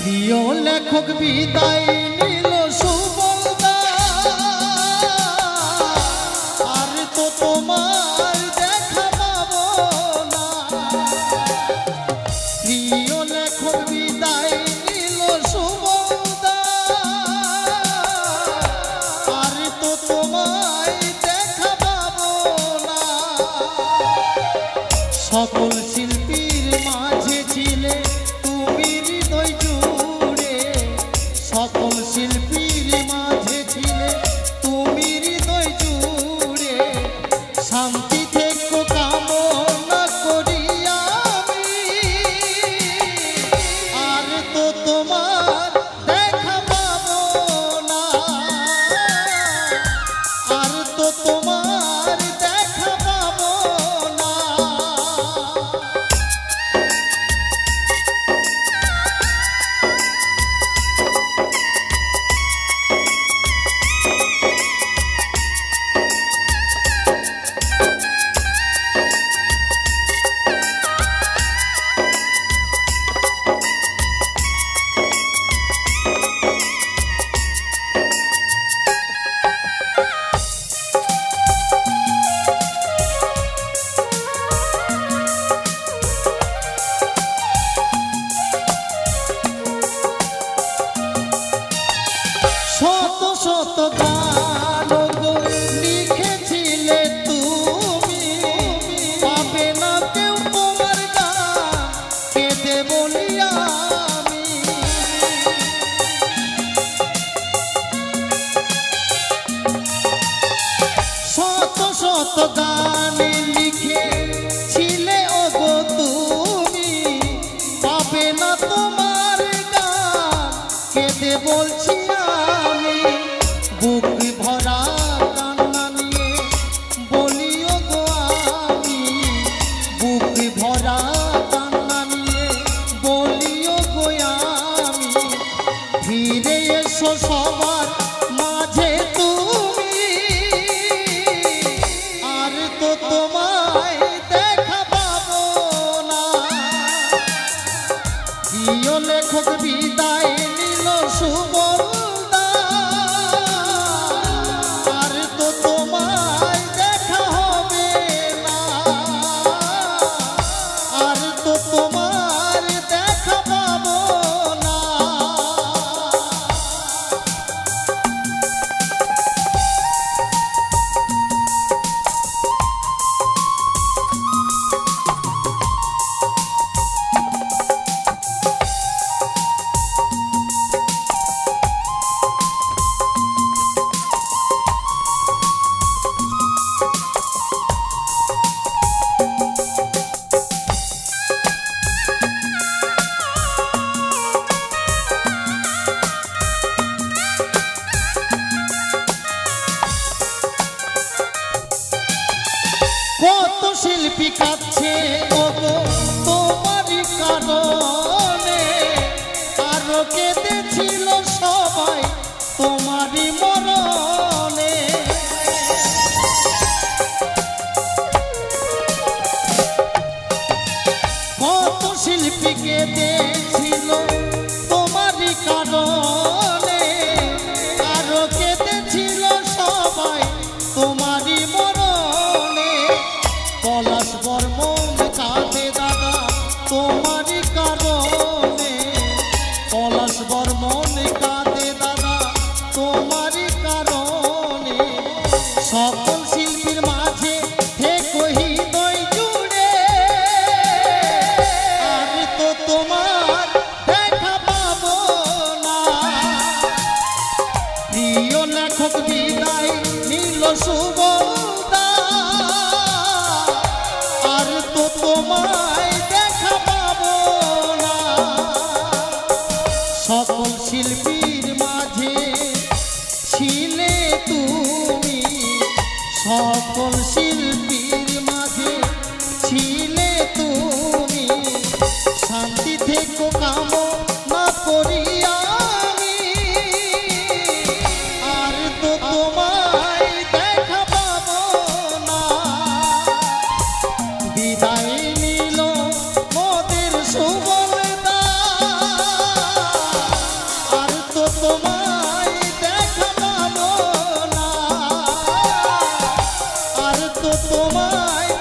প্রিয় লেখক বিদায় নিল সুবলদা, আর তো তোমার দেখা পাবো না। প্রিয় লেখক বিদায় নিল সুবলদা, আর তো তোমায় দেখা পাবো না। সকল শিল্পীর মাঝে ছিলে তুমি হৃদয় জুড়ে, সকল শিল্পীর মাঝে ছিলে তুমি হৃদয় জুড়ে। শান্তি থেকে কামনা করি আমি, আর তো তোমার দেখা পাবো না, আর তো তোমার দেখা পাবো না। শত শত গান গো লিখেছিলে তুমি, পাবে না কেউ তোমার গান কেঁদে বলি আমি। শত শত গান লিখেছিলে ওগো তুমি, পাবে না তোমার গান কেঁদে বলছি আমি। বুক ভরা কান্না নিয়ে বলিও গো আমি, বুক ভরা কান্না নিয়ে বলিও গো আমি। ফিরে এসো সবার মাঝে তুমি, আর তো তোমায় দেখা পাবো না। প্রিয় লেখক বিদায় নিল সুবলদা, আর তো তোমায় দেখা হবে না, আর তো তোমার দেখা পাবো না। কত শিল্পী কাঁদছে ওগো তোমারই কারণে, আরো কেঁদেছিল সবাই তোমারই মরণে। কত শিল্পী কেঁদেছিল তোমারই কারণে, আরো কেঁদেছিল সবাই তোমারই মরণে। পলাশ বর্মন কাঁদে দাদা তোমারই কারণে, পলাশ বর্মন কাঁদে দাদা তোমারই কারণে। সকল শিল্পীর মাঝে থেকো হৃদয় জুড়ে, আমি তো তোমার দেখা পাবো না। প্রিয় লেখক বিদায় নিল সুবলদা, আর তো তোমায় দেখা পাবো না। সকল শিল্পীর মাঝে ছিলে তুমি, সকল শিল্পীর মাঝে ছিলে তুমি। শান্তি থেকে কামনা করি আমি, আর তো তোমায় দেখা পাবো না। বিদায় নিল মোদের সুবলদা, তোমায়